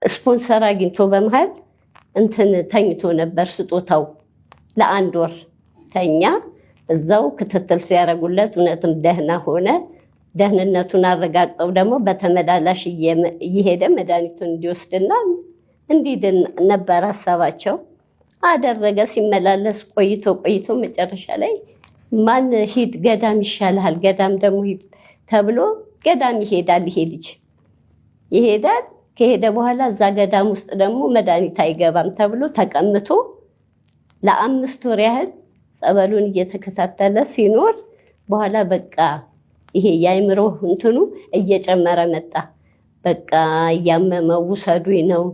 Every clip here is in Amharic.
ስፖንሰር አግኝቶ በመሃል እንትን ተኝቶ ነበር ስጦታው ለአንድ ወር ተኛ እዛው ክትትል ሲያረጉለት እውነትም ደህና ሆነ ደህንነቱን አረጋግጠው ደግሞ በተመላላሽ እየሄደ መድኃኒቱን እንዲወስድና እንዲድን ነበር ሐሳባቸው አደረገ ሲመላለስ ቆይቶ መጨረሻ ላይ ማን ሂድ ገዳም ይሻላል ገዳም ደግሞ ሂድ ተብሎ ገዳም ይሄዳል ይሄ ልጅ ይሄዳል ከሄደ በኋላ እዛ ገዳም ውስጥ ደግሞ መድኃኒት አይገባም ተብሎ ተቀምጦ ለ5 ወር ያህል ጸበሉን እየተከታተለ ሲኖር በኋላ በቃ ይሄ ያይምሮ እንትኑ እየጨመረ መጣ በቃ ያመመው ውሰዱኝ ነው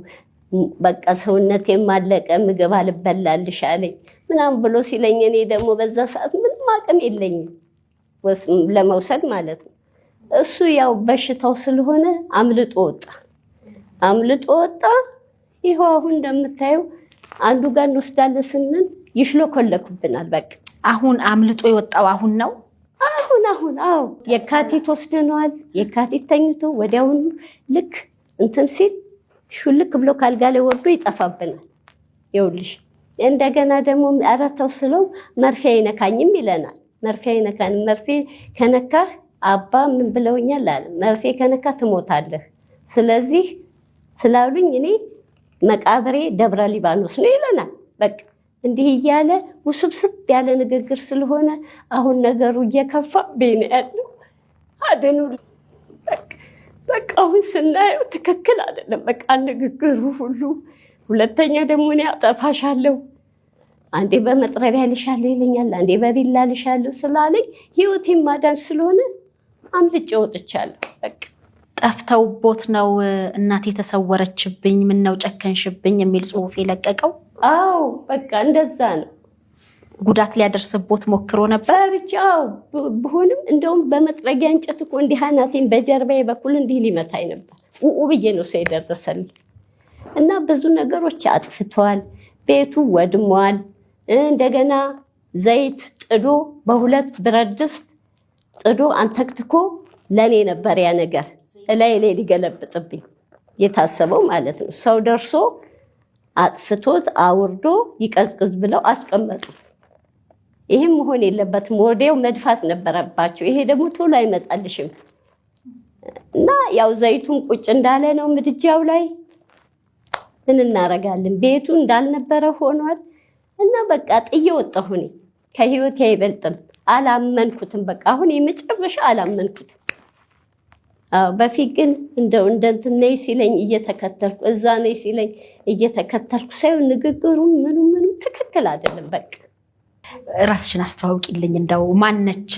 በቃ ሰውነቴ ማለቀ ምግብ አልበላልሽ አለኝ ምናምን ብሎ ሲለኝ እኔ ደግሞ በዛ ሰዓት ምንም አቅም የለኝም ለመውሰድ ማለት ነው እሱ ያው በሽታው ስለሆነ አምልጦ ወጣ ይሄው አሁን እንደምታዩ አንዱ ጋር እንወስዳለን ስንል ይሽሎኮለኩብናል በቃ አሁን አምልጦ የወጣው አሁን ነው አሁን አዎ የካቲት ወስደነዋል የካቲት ተኝቶ ወዲያውኑ ልክ እንትን ሲል ሹልክ ብሎ ካልጋ ላይ ወርዶ ይጠፋብናል ይውልሽ እንደገና ደግሞ አራታው ስለው መርፌ አይነካኝም ይለናል መርፌ አይነካን መርፌ ከነካህ አባ ምን ብለውኛል አለ መርፌ ከነካ ትሞታለህ ስለዚህ ስላሉኝ እኔ መቃብሬ ደብረ ሊባኖስ ነው ይለናል በቃ እንዲህ እያለ ውስብስብ ያለ ንግግር ስለሆነ አሁን ነገሩ እየከፋብኝ ነው ያለው አደኑ በቃ አሁን ስናየው ትክክል አይደለም በቃ ንግግሩ ሁሉ ሁለተኛ ደግሞ እኔ አጠፋሻለሁ አንዴ በመጥረቢያ ልሻለሁ ይለኛል አንዴ በቢላ ልሻለሁ ስላለኝ ህይወቴን ማዳን ስለሆነ አምልጬ ወጥቻለሁ በቃ ጠፍተውቦት ነው እናቴ ተሰወረችብኝ ምን ነው ጨከንሽብኝ የሚል ጽሁፍ የለቀቀው አው በቃ እንደዛ ነው ጉዳት ሊያደርስቦት ሞክሮ ነበር ቻው በሆነም እንደውም በመጥረጊያ እንጨት እኮ እንዲህ አናቴን በጀርባዬ በኩል እንዲህ ሊመታኝ ነበር ብዬ ነው ሳይደረሰልኝ እና ብዙ ነገሮች አጥፍቷል ቤቱ ወድሟል እንደገና ዘይት ጥዶ በሁለት ብረት ድስት ጥዶ አንተክትኮ ለኔ ነበር ያ ነገር ላይ ሊገለብጥብኝ የታሰበው ማለት ነው ሰው ደርሶ አጥፍቶት አውርዶ ይቀዝቅዝ ብለው አስቀመጡት ይሄም መሆን የለበትም ወዴው መድፋት ነበረባቸው ይሄ ደግሞ ቶሎ አይመጣልሽም እና ያው ዘይቱን ቁጭ እንዳለ ነው ምድጃው ላይ ምን እናረጋለን ቤቱ እንዳልነበረ ሆኗል እና በቃ ጥዬ ወጣሁኝ ከህይወት አይበልጥም አላመንኩትም በቃ አሁን የመጨረሻ አላመንኩትም በፊት ግን እንደው እንደንተነይ ሲለኝ እየተከተልኩ እዛ ነይ ሲለኝ እየተከተልኩ ሳይሆን ንግግሩ ምንም ትክክል አይደለም በቃ ራስሽን አስተዋውቂልኝ እንደው ማነች